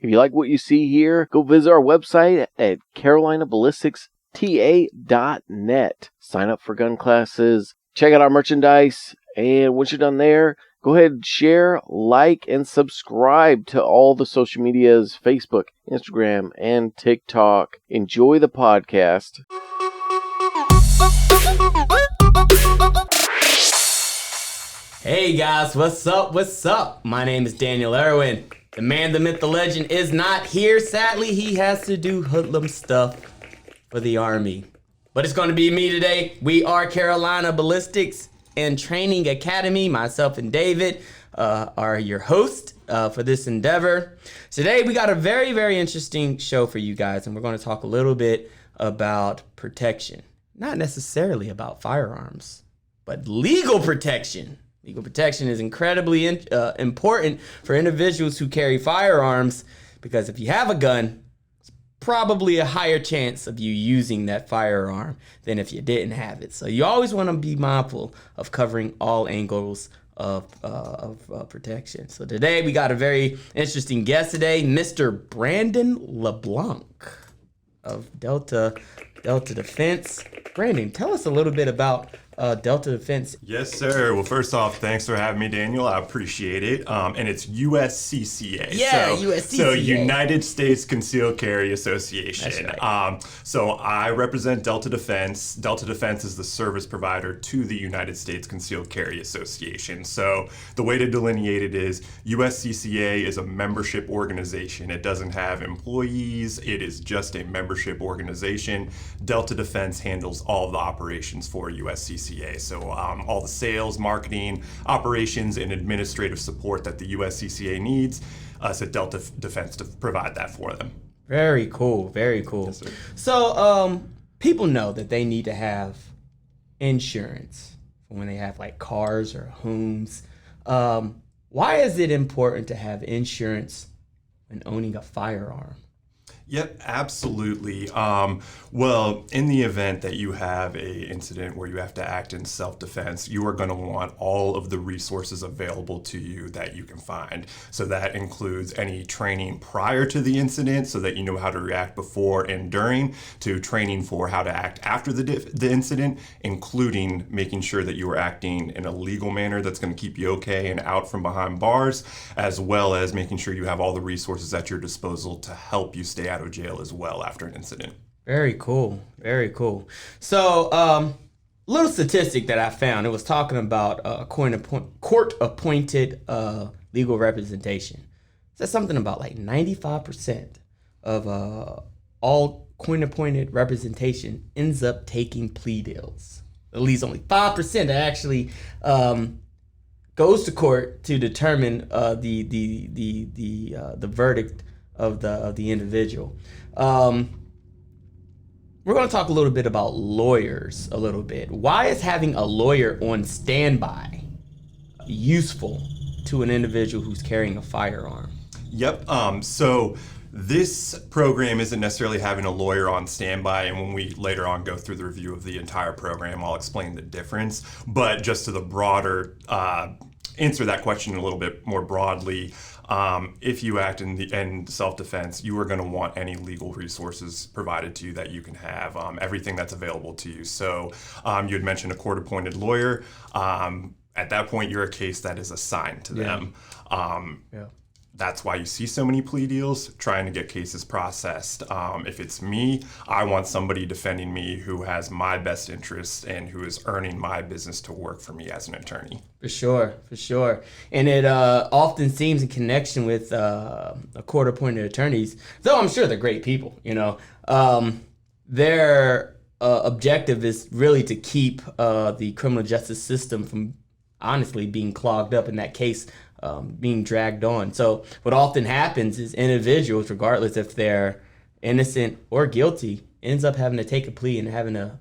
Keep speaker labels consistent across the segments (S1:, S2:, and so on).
S1: If you like what you see here, go visit our website at carolinaballisticsta.net. Sign up for gun classes, check out our merchandise, and once you're done there, go ahead and share, like, and subscribe to all the social medias, Facebook, Instagram, and TikTok. Enjoy the podcast.
S2: Hey guys, what's up? What's up? My name is Daniel Irwin. The man, the myth, the legend is not here. Sadly, he has to do hoodlum stuff for the Army. But it's going to be me today. We are Carolina Ballistics and Training Academy. Myself and David are your hosts for this endeavor. Today, we got a very, very interesting show for you guys, and we're going to talk a little bit about protection. Not necessarily about firearms, but legal protection. Legal protection is incredibly important for individuals who carry firearms, because if you have a gun, it's probably a higher chance of you using that firearm than if you didn't have it. So you always want to be mindful of covering all angles of protection. So today we got a very interesting guest today, Mr. Brandon LeBlanc of Delta Defense. Brandon, tell us a little bit about Delta Defense.
S3: Yes, sir. Well, first off, thanks for having me, Daniel. I appreciate it. And it's USCCA.
S2: Yeah, USCCA.
S3: So United States Concealed Carry Association.
S2: That's right.
S3: So I represent Delta Defense. Delta Defense is the service provider to the United States Concealed Carry Association. So the way to delineate it is USCCA is a membership organization. It doesn't have employees. It is just a membership organization. Delta Defense handles all the operations for USCCA. So all the sales, marketing, operations, and administrative support that the USCCA needs, us at Delta Defense to provide that for them.
S2: Very cool, very cool.
S3: Yes, sir.
S2: So people know that they need to have insurance when they have like cars or homes. Why is it important to have insurance when owning a firearm?
S3: Yep, absolutely. Well, in the event that you have a incident where you have to act in self-defense, you are going to want all of the resources available to you that you can find. So that includes any training prior to the incident so that you know how to react before and during, to training for how to act after the incident, including making sure that you are acting in a legal manner that's going to keep you okay and out from behind bars, as well as making sure you have all the resources at your disposal to help you stay out of jail as well after an incident.
S2: Very cool. Very cool. So, little statistic that I found, it was talking about court-appointed legal representation. It says something about like 95% of all court-appointed representation ends up taking plea deals. At least only 5% that actually goes to court to determine the verdict of the individual. We're going to talk a little bit about lawyers a little bit. Why is having a lawyer on standby useful to an individual who's carrying a firearm?
S3: Yep. So this program isn't necessarily having a lawyer on standby, and when we later on go through the review of the entire program, I'll explain the difference. But just to the broader answer that question a little bit more broadly, if you act in self-defense, you are going to want any legal resources provided to you that you can have, everything that's available to you. So you had mentioned a court-appointed lawyer. At that point, you're a case that is assigned to them. That's why you see so many plea deals, trying to get cases processed. If it's me, I want somebody defending me who has my best interests and who is earning my business to work for me as an attorney.
S2: For sure. And it often seems in connection with court-appointed attorneys, though I'm sure they're great people, their objective is really to keep the criminal justice system from honestly being clogged up in that case being dragged on. So what often happens is individuals, regardless if they're innocent or guilty, ends up having to take a plea and having to,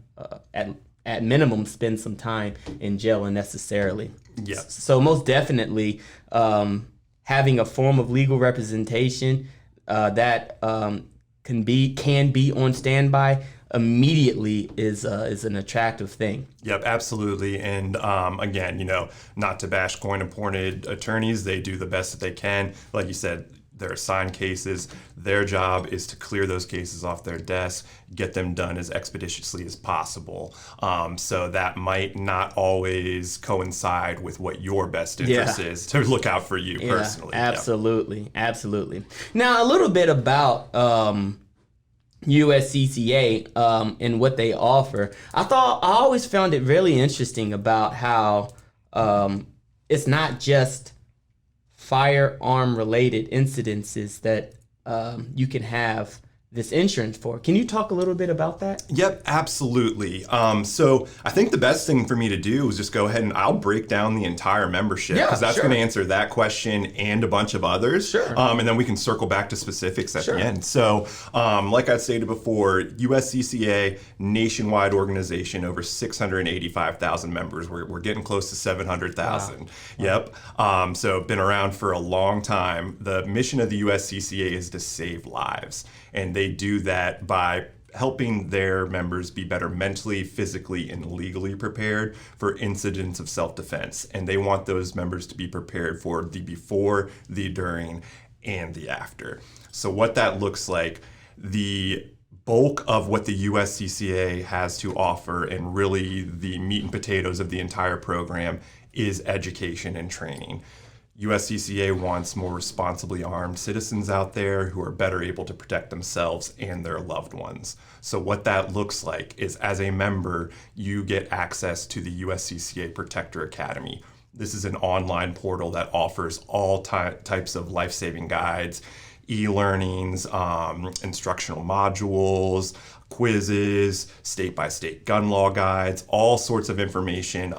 S2: at minimum, spend some time in jail unnecessarily.
S3: Yeah.
S2: So most definitely, having a form of legal representation that can be on standby immediately is an attractive thing.
S3: Yep, absolutely. And again, not to bash coin-appointed attorneys, they do the best that they can. Like you said, They're assigned cases. Their job is to clear those cases off their desk, get them done as expeditiously as possible. So that might not always coincide with what your best interest is to look out for you personally.
S2: Absolutely. Absolutely. Now, a little bit about USCCA and what they offer. I always found it really interesting about how it's not just firearm related incidences that you can have this insurance for. Can you talk a little bit about that?
S3: Yep, absolutely. So I think the best thing for me to do is just go ahead and I'll break down the entire membership because that's going to answer that question and a bunch of others.
S2: Sure.
S3: And then we can circle back to specifics at the end. So like I stated before, USCCA, nationwide organization, over 685,000 members. We're getting close to 700,000. Wow. Yep. So been around for a long time. The mission of the USCCA is to save lives. And they do that by helping their members be better mentally, physically, and legally prepared for incidents of self-defense. And they want those members to be prepared for the before, the during, and the after. So what that looks like, the bulk of what the USCCA has to offer, and really the meat and potatoes of the entire program, is education and training. USCCA wants more responsibly armed citizens out there who are better able to protect themselves and their loved ones. So what that looks like is, as a member, you get access to the USCCA Protector Academy. This is an online portal that offers all types of life-saving guides, e-learnings, instructional modules, quizzes, state-by-state gun law guides, all sorts of information.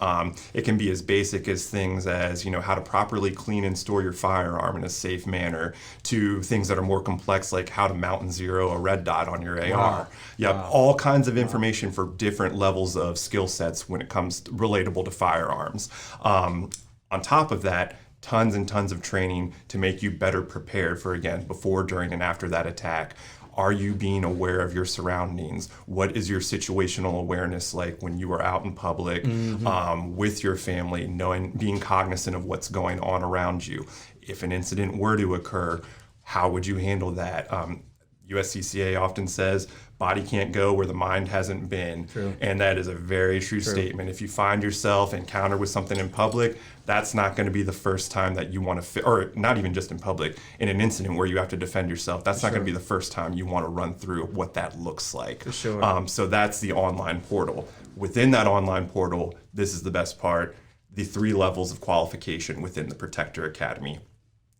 S3: It can be as basic as things as, how to properly clean and store your firearm in a safe manner, to things that are more complex, like how to mount and zero a red dot on your AR. Yep, all kinds of information for different levels of skill sets when it comes relatable to firearms. On top of that, tons and tons of training to make you better prepared for, again, before, during, and after that attack. Are you being aware of your surroundings? What is your situational awareness like when you are out in public with your family, being cognizant of what's going on around you? If an incident were to occur, how would you handle that? USCCA often says, body can't go where the mind hasn't been. True. And that is a very true statement. If you find yourself encountered with something in public, that's not going to be the first time that you want to, or not even just in public, in an incident where you have to defend yourself, that's not going to be the first time you want to run through what that looks like.
S2: For sure.
S3: So that's the online portal. Within that online portal, this is the best part, the 3 levels of qualification within the Protector Academy.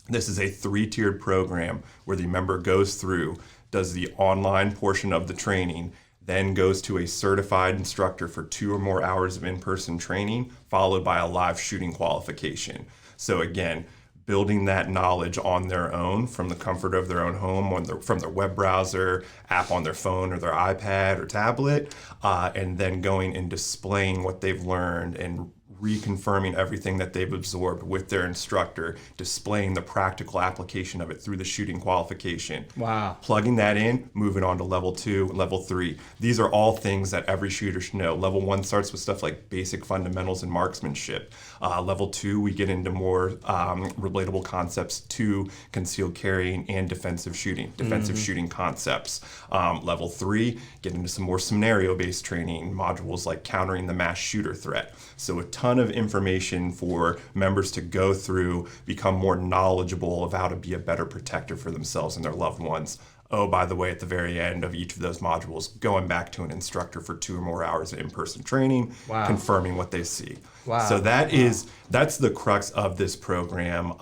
S3: This is a 3-tiered program where the member goes through, does the online portion of the training, then goes to a certified instructor for 2 or more hours of in-person training, followed by a live shooting qualification. So again, building that knowledge on their own from the comfort of their own home, from their web browser, app on their phone or their iPad or tablet, and then going and displaying what they've learned and reconfirming everything that they've absorbed with their instructor, displaying the practical application of it through the shooting qualification.
S2: Wow.
S3: Plugging that in, moving on to level 2, level 3. These are all things that every shooter should know. Level 1 starts with stuff like basic fundamentals and marksmanship. Level 2, we get into more relatable concepts to concealed carrying and defensive shooting concepts. Level 3, get into some more scenario-based training, modules like countering the mass shooter threat. So a ton of information for members to go through, become more knowledgeable of how to be a better protector for themselves and their loved ones. Oh, by the way, at the very end of each of those modules, going back to an instructor for 2 or more hours of in-person training, confirming what they see. Wow. So that's the crux of this program.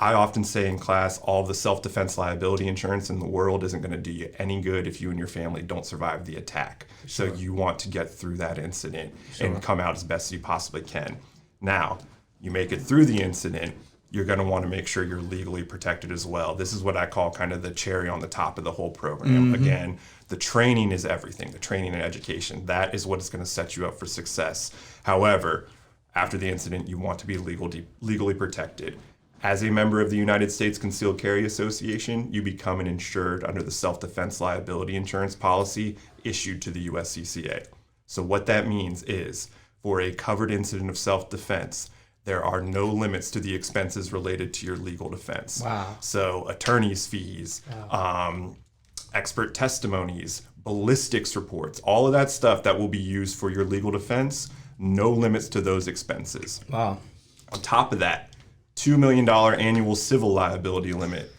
S3: I often say in class, all the self-defense liability insurance in the world isn't going to do you any good if you and your family don't survive the attack. Sure. So you want to get through that incident and come out as best as you possibly can. Now, you make it through the incident, you're going to want to make sure you're legally protected as well. This is what I call kind of the cherry on the top of the whole program. Again, the training is everything, the training and education. That is what is going to set you up for success. However, after the incident, you want to be legally protected. As a member of the United States Concealed Carry Association, you become an insured under the self-defense liability insurance policy issued to the USCCA. So what that means is, for a covered incident of self-defense, there are no limits to the expenses related to your legal defense.
S2: Wow.
S3: So attorney's fees, expert testimonies, ballistics reports, all of that stuff that will be used for your legal defense, no limits to those expenses.
S2: Wow.
S3: On top of that, $2 million annual civil liability limit.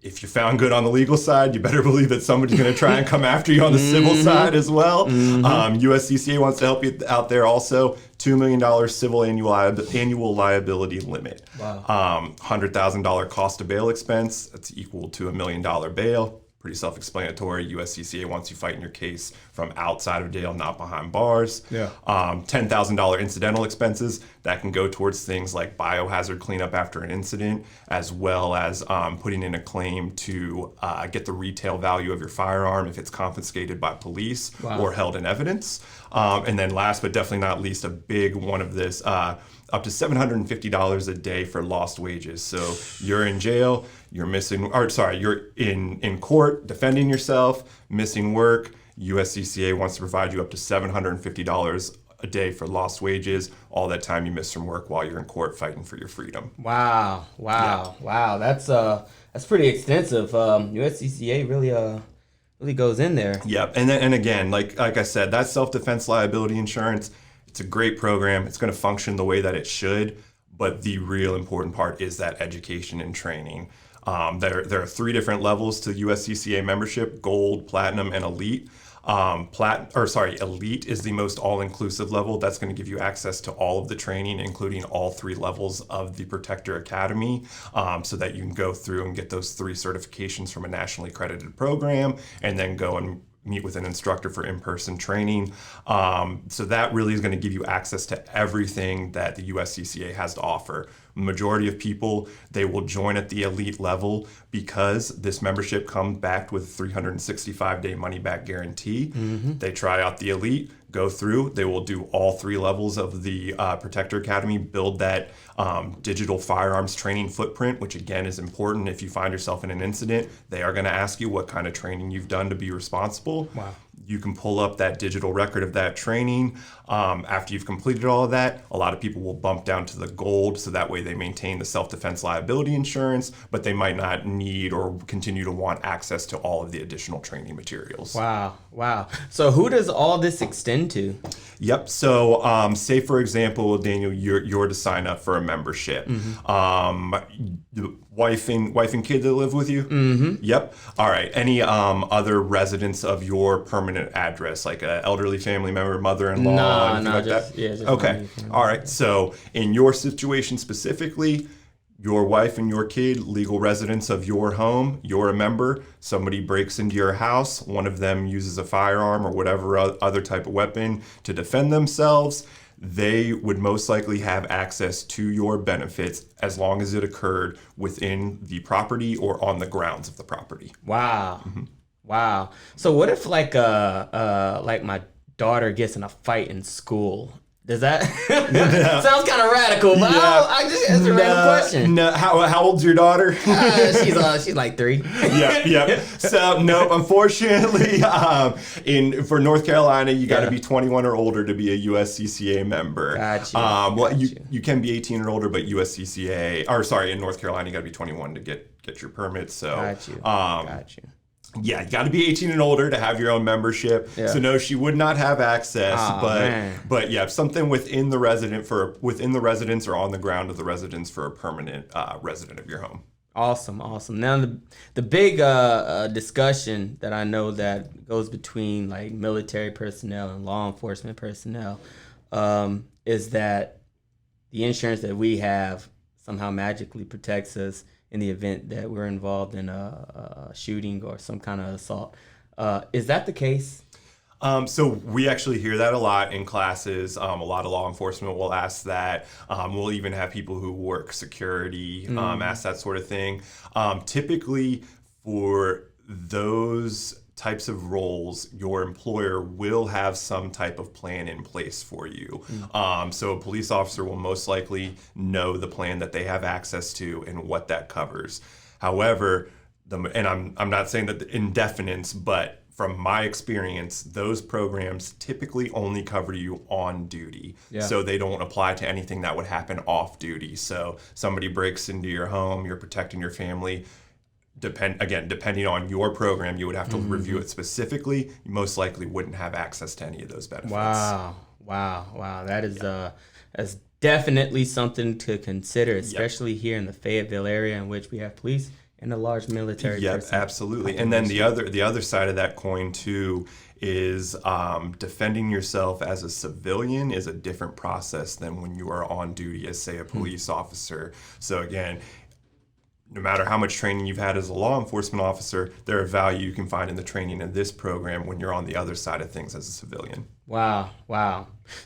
S3: If you're found good on the legal side, you better believe that somebody's going to try and come after you on the civil side as well. USCCA wants to help you out there also. $2 million civil annual liability limit.
S2: Wow.
S3: $100,000 cost of bail expense. That's equal to $1 million bail. Pretty self-explanatory. USCCA wants you fighting your case from outside of jail, not behind bars.
S2: Yeah.
S3: $10,000 incidental expenses that can go towards things like biohazard cleanup after an incident, as well as putting in a claim to get the retail value of your firearm if it's confiscated by police or held in evidence. And then last but definitely not least, a big one of this, up to $750 a day for lost wages. So you're in jail, you're in court defending yourself, missing work. USCCA wants to provide you up to $750 a day for lost wages, all that time you missed from work while you're in court fighting for your freedom.
S2: Wow. That's pretty extensive. USCCA really goes in there.
S3: Yep. And again, like I said, that self-defense liability insurance, it's a great program. It's going to function the way that it should. But the real important part is that education and training. There are 3 different levels to USCCA membership: Gold, Platinum, and Elite. Elite is the most all-inclusive level. That's going to give you access to all of the training, including all 3 levels of the Protector Academy, so that you can go through and get those 3 certifications from a nationally accredited program, and then go and meet with an instructor for in-person training. So that really is going to give you access to everything that the USCCA has to offer. Majority of people, they will join at the elite level because this membership comes backed with a 365-day money-back guarantee. They try out the elite, go through. They will do all 3 levels of the Protector Academy, build that digital firearms training footprint, which again is important. If you find yourself in an incident, they are going to ask you what kind of training you've done to be responsible.
S2: Wow.
S3: You can pull up that digital record of that training. After you've completed all of that, a lot of people will bump down to the gold, so that way they maintain the self-defense liability insurance, but they might not need or continue to want access to all of the additional training materials.
S2: Wow. So who does all this extend to?
S3: Yep. So say, for example, Daniel, you're to sign up for a membership. Wife and kid that live with you? Yep. All right. Any other residents of your permanent address, like an elderly family member, mother-in-law, anything like that? Yeah, just okay. All right. So in your situation specifically, your wife and your kid, legal residents of your home, you're a member, somebody breaks into your house, one of them uses a firearm or whatever other type of weapon to defend themselves, they would most likely have access to your benefits as long as it occurred within the property or on the grounds of the property.
S2: Wow. Wow. So what if like my daughter gets in a fight in school? Does that sounds kind of radical? But it's a random question.
S3: No, how old's your daughter?
S2: She's like 3.
S3: Yep. So nope. Unfortunately, for North Carolina, you got to be 21 or older to be a USCCA member.
S2: Gotcha.
S3: You can be 18 or older, but in North Carolina, you got to be 21 to get your permit. So
S2: Got you.
S3: Yeah, you got to be 18 and older to have your own membership. Yeah. So no, she would not have access. But yeah, something within the residence or on the ground of the residence for a permanent resident of your home.
S2: Awesome. Now the big discussion that I know that goes between like military personnel and law enforcement personnel is that the insurance that we have somehow magically protects us in the event that we're involved in a shooting or some kind of assault. Is that the case?
S3: So we actually hear that a lot in classes. A lot of law enforcement will ask that. We'll even have people who work security ask that sort of thing. Typically, for those types of roles, your employer will have some type of plan in place for you. So a police officer will most likely know the plan that they have access to and what that covers. However, I'm not saying that the indefinites, but from my experience, those programs typically only cover you on duty.
S2: Yeah.
S3: So they don't apply to anything that would happen off duty. So somebody breaks into your home, you're protecting your family. Depending on your program, you would have to review it specifically. You most likely wouldn't have access to any of those benefits.
S2: Wow. That is that's definitely something to consider, especially here in the Fayetteville area, in which we have police and a large military.
S3: Yep, absolutely. And then the other side of that coin too is defending yourself as a civilian is a different process than when you are on duty as, say, a police officer. So again, no matter how much training you've had as a law enforcement officer, there are value you can find in the training in this program when you're on the other side of things as a civilian.
S2: Wow.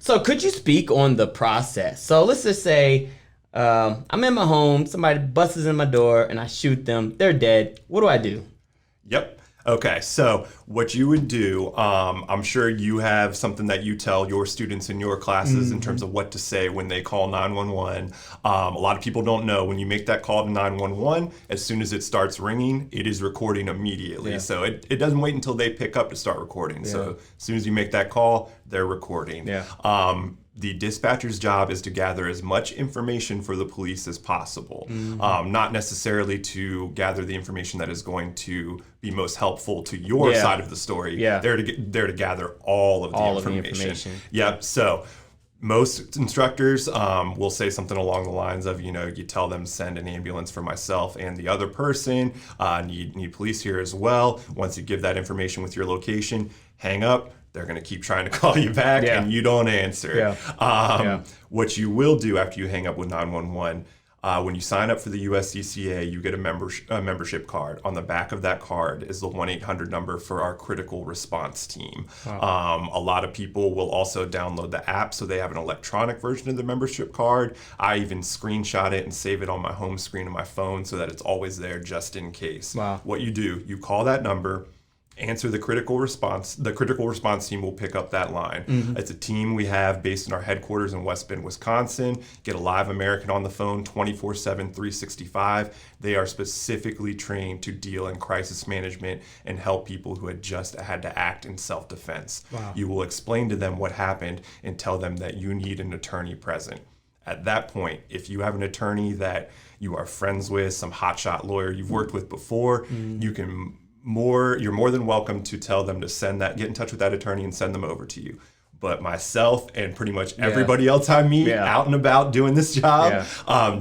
S2: So could you speak on the process? So let's just say I'm in my home, somebody busts in my door, and I shoot them. They're dead. What do I do?
S3: Yep. Okay, so what you would do, I'm sure you have something that you tell your students in your classes in terms of what to say when they call 911. A lot of people don't know when you make that call to 911, as soon as it starts ringing, it is recording immediately.
S2: Yeah.
S3: So it doesn't wait until they pick up to start recording. So as soon as you make that call, they're recording.
S2: Yeah.
S3: The dispatcher's job is to gather as much information for the police as possible, not necessarily to gather the information that is going to be most helpful to your side of the story.
S2: Yeah.
S3: They're to gather all of the information. Yep. So most instructors will say something along the lines of, you tell them send an ambulance for myself and the other person. Need police here as well. Once you give that information with your location, hang up. They're going to keep trying to call you back and you don't answer. What you will do after you hang up with 911, when you sign up for the USCCA, you get a membership card. On the back of that card is the 1-800 number for our critical response team.
S2: Wow.
S3: A lot of people will also download the app, so they have an electronic version of the membership card. I even screenshot it and save it on my home screen of my phone so that it's always there just in case.
S2: Wow.
S3: What you do, you call that number, answer the critical response. The critical response team will pick up that line. It's a team we have based in our headquarters in West Bend, Wisconsin. Get a live American on the phone 24/7, 365. They are specifically trained to deal in crisis management and help people who had just had to act in self-defense.
S2: Wow.
S3: You will explain to them what happened and tell them that you need an attorney present. At that point, if you have an attorney that you are friends with, some hotshot lawyer you've worked with before, you're more than welcome to tell them to get in touch with that attorney and send them over to you. But myself and pretty much everybody else I meet out and about doing this job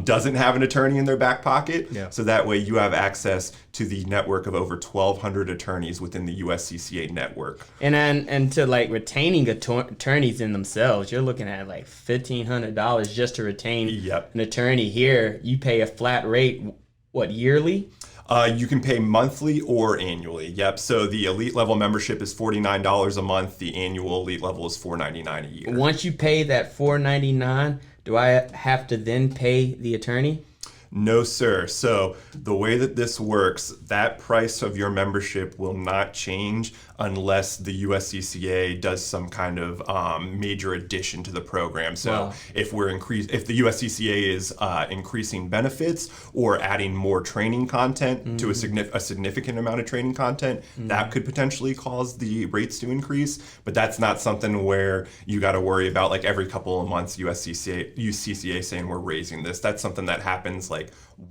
S3: doesn't have an attorney in their back pocket. So that way you have access to the network of over 1,200 attorneys within the USCCA network.
S2: And to retaining attorneys in themselves, you're looking at $1,500 just to retain an attorney. Here, you pay a flat rate, yearly?
S3: You can pay monthly or annually. Yep. So the elite level membership is $49 a month. The annual elite level is $499 a year.
S2: Once you pay that $499, do I have to then pay the attorney?
S3: No, sir. So the way that this works, that price of your membership will not change unless the USCCA does some kind of major addition to the program. So if the USCCA is increasing benefits or adding more training content to a significant amount of training content, that could potentially cause the rates to increase. But that's not something where you got to worry about every couple of months USCCA saying we're raising this. That's something that happens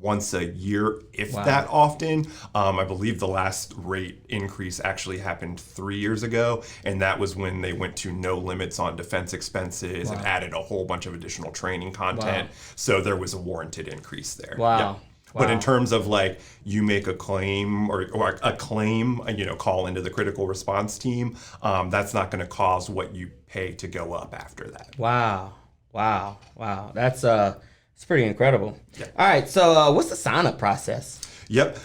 S3: once a year, if that often. I believe the last rate increase actually happened 3 years ago, and that was when they went to no limits on defense expenses and added a whole bunch of additional training content. So there was a warranted increase there. But in terms of you make a claim or a claim, call into the critical response team, that's not going to cause what you pay to go up after that.
S2: Wow. That's it's pretty incredible. All right, so what's the sign-up process?
S3: Yep.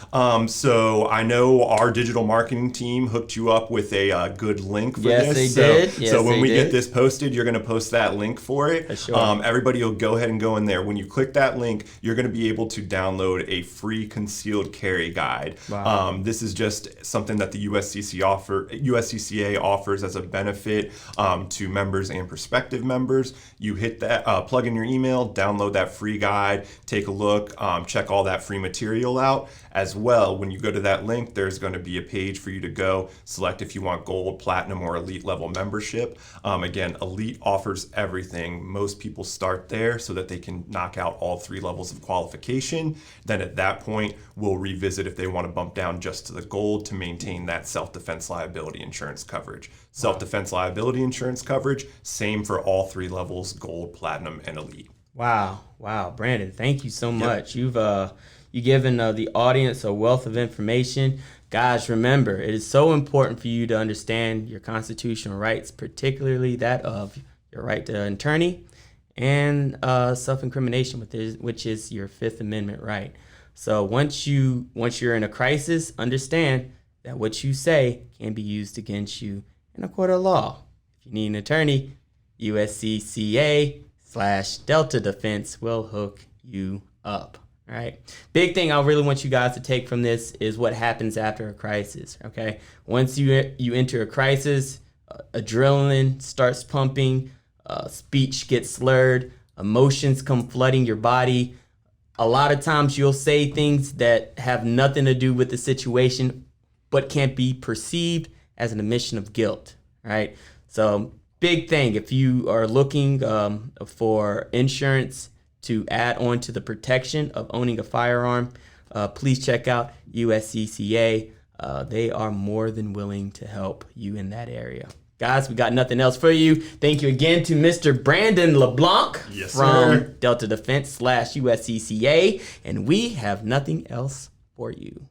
S3: So I know our digital marketing team hooked you up with a good link for this.
S2: Yes,
S3: when we get this posted, you're going to post that link for it.
S2: Sure.
S3: Everybody will go ahead and go in there. When you click that link, you're going to be able to download a free concealed carry guide. This is just something that the USCCA offers as a benefit to members and prospective members. You hit that, plug in your email, download that free guide, take a look, check all that free material out. as well. When you go to that link, there's going to be a page for you to go select if you want gold, platinum, or elite level membership. Again, elite offers everything. Most people start there so that they can knock out all 3 levels of qualification. Then at that point, we'll revisit if they want to bump down just to the gold to maintain that self-defense liability insurance coverage. Self-defense liability insurance coverage, same for all 3 levels, gold, platinum, and elite.
S2: Wow. Brandon, thank you so much. You've given the audience a wealth of information. Guys, remember, it is so important for you to understand your constitutional rights, particularly that of your right to an attorney and self-incrimination, which is your Fifth Amendment right. So once you're in a crisis, understand that what you say can be used against you in a court of law. If you need an attorney, USCCA/Delta Defense will hook you up. All right. Big thing I really want you guys to take from this is what happens after a crisis. Okay. Once you enter a crisis, adrenaline starts pumping, speech gets slurred, emotions come flooding your body. A lot of times you'll say things that have nothing to do with the situation, but can't be perceived as an admission of guilt. All right. So big thing, if you are looking for insurance to add on to the protection of owning a firearm, please check out USCCA. They are more than willing to help you in that area. Guys, we got nothing else for you. Thank you again to Mr. Brandon LeBlanc from Delta Defense/USCCA, and we have nothing else for you.